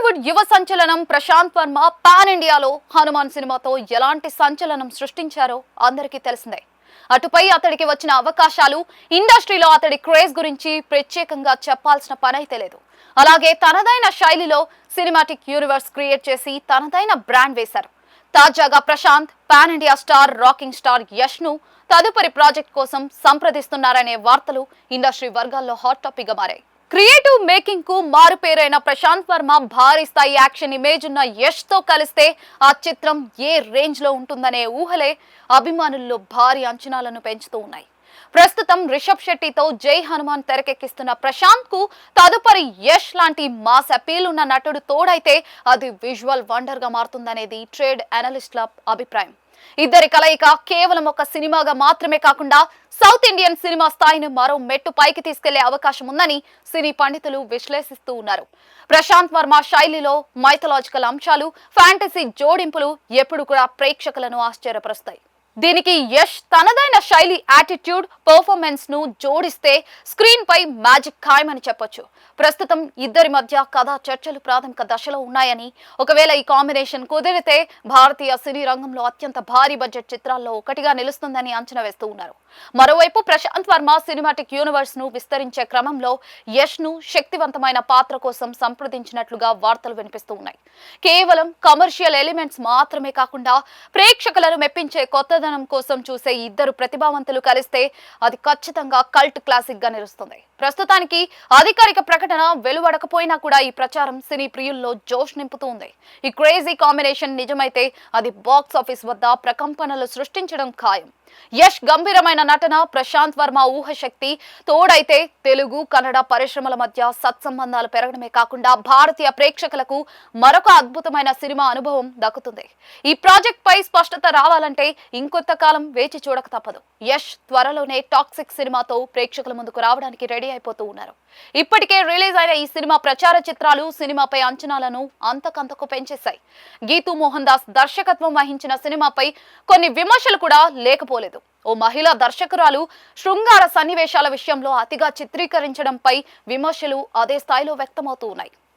టాలీవుడ్ యువ సంచలనం ప్రశాంత్ వర్మ పాన్ ఇండియాలో హనుమాన్ సినిమాతో ఎలాంటి సంచలనం సృష్టించారో అందరికీ తెలిసిందే. అటుపై అతడికి వచ్చిన అవకాశాలు, ఇండస్ట్రీలో అతడి క్రేజ్ గురించి ప్రత్యేకంగా చెప్పాల్సిన పనైతే లేదు. అలాగే తనదైన శైలిలో సినిమాటిక్ యూనివర్స్ క్రియేట్ చేసి తనదైన బ్రాండ్ వేశారు. తాజాగా Prashanth pan India star rocking star Yash ను తదుపరి ప్రాజెక్ట్ కోసం సంప్రదిస్తున్నారనే వార్తలు ఇండస్ట్రీ వర్గాల్లో హాట్ టాపిక్ గా మారాయి. క్రియేటివ్ మేకింగ్ కు మారుపేరైన ప్రశాంత్ వర్మ భారీ స్థాయి యాక్షన్ ఇమేజ్ ఉన్న యష్ తో కలిస్తే ఆ చిత్రం ఏ రేంజ్ లో ఉంటుందనే ఊహలే అభిమానుల్లో భారీ అంచనాలను పెంచుతూ ఉన్నాయి. ప్రస్తుతం రిషబ్ శెట్టితో జై హనుమాన్ తెరకెక్కిస్తున్న ప్రశాంత్ కు తదుపరి యష్ లాంటి మాస్ అపీల్ ఉన్న నటుడు తోడైతే అది విజువల్ వండర్ గా మారుతుందనేది ట్రేడ్ అనలిస్టుల అభిప్రాయం. ఇద్దరి కలయిక కేవలం ఒక సినిమాగా మాత్రమే కాకుండా సౌత్ ఇండియన్ సినిమా స్థాయిని మరో మెట్టు పైకి తీసుకెళ్లే అవకాశం ఉందని సినీ పండితులు విశ్లేషిస్తూ ఉన్నారు. ప్రశాంత్ వర్మ శైలిలో మైథలాజికల్ అంశాలు, ఫ్యాంటసీ జోడింపులు ఎప్పుడు కూడా ప్రేక్షకులను ఆశ్చర్యపరుస్తాయి. దీనికి యష్ తనదైన శైలి, యాటిట్యూడ్, పర్ఫార్మెన్స్ ను జోడిస్తే స్క్రీన్ పై మ్యాజిక్ ఖాయమని చెప్పొచ్చు. ప్రస్తుతం ఇద్దరి మధ్య కథా చర్చలు ప్రాథమిక దశలో ఉన్నాయని, ఒకవేళ ఈ కాంబినేషన్ కుదిరితే భారతీయ సినీ రంగంలో అత్యంత భారీ బడ్జెట్ చిత్రాల్లో ఒకటిగా నిలుస్తుందని అంచనా వేస్తూ ఉన్నారు. మరోవైపు ప్రశాంత్ వర్మ సినిమాటిక్ యూనివర్స్ ను విస్తరించే క్రమంలో యష్ ను శక్తివంతమైన పాత్ర కోసం సంప్రదించినట్లుగా వార్తలు వినిపిస్తూ ఉన్నాయి. కేవలం కమర్షియల్ ఎలిమెంట్స్ మాత్రమే కాకుండా ప్రేక్షకులను మెప్పించే కొత్త కోసం చూసే ఇద్దరు ప్రతిభావంతులు కలిస్తే అది ఖచ్చితంగా కల్ట్ క్లాసిక్ గా నిలుస్తుంది. ప్రస్తుతానికి అధికారిక ప్రకటన వెలువడకపోయినా కూడా ఈ ప్రచారం సినీ ప్రియుల్లో జోష్ నింపుతూ ఉంది. ఈ క్రేజీ కాంబినేషన్ నిజమైతే అది బాక్స్ ఆఫీస్ వద్ద ప్రకంపనలు సృష్టించడం ఖాయం. యష్ గంభీరమైన నటన, ప్రశాంత్ వర్మ ఊహశక్తి తోడైతే తెలుగు, కన్నడ పరిశ్రమల మధ్య సత్సంబంధాలు పెరగడమే కాకుండా భారతీయ ప్రేక్షకులకు మరొక అద్భుతమైన సినిమా అనుభవం దక్కుతుంది. ఈ ప్రాజెక్ట్ పై స్పష్టత రావాలంటే ఇంకొంతకాలం వేచి చూడక తప్పదు. యష్ త్వరలోనే టాక్సిక్ సినిమాతో ప్రేక్షకుల ముందుకు రావడానికి రెడీ అయిపోతూ ఉన్నారు. ఇప్పటికే రిలీజ్ అయిన ఈ సినిమా ప్రచార చిత్రాలు సినిమాపై అంచనాలను అంతకంతకు పెంచేశాయి. గీతూ మోహన్ దాస్ దర్శకత్వం వహించిన సినిమాపై కొన్ని విమర్శలు కూడా లేకపోలేదు. ఓ మహిళా దర్శకురాలు శృంగార సన్నివేశాల విషయంలో అతిగా చిత్రీకరించడంపై విమర్శలు అదే స్థాయిలో వ్యక్తమవుతూ ఉన్నాయి.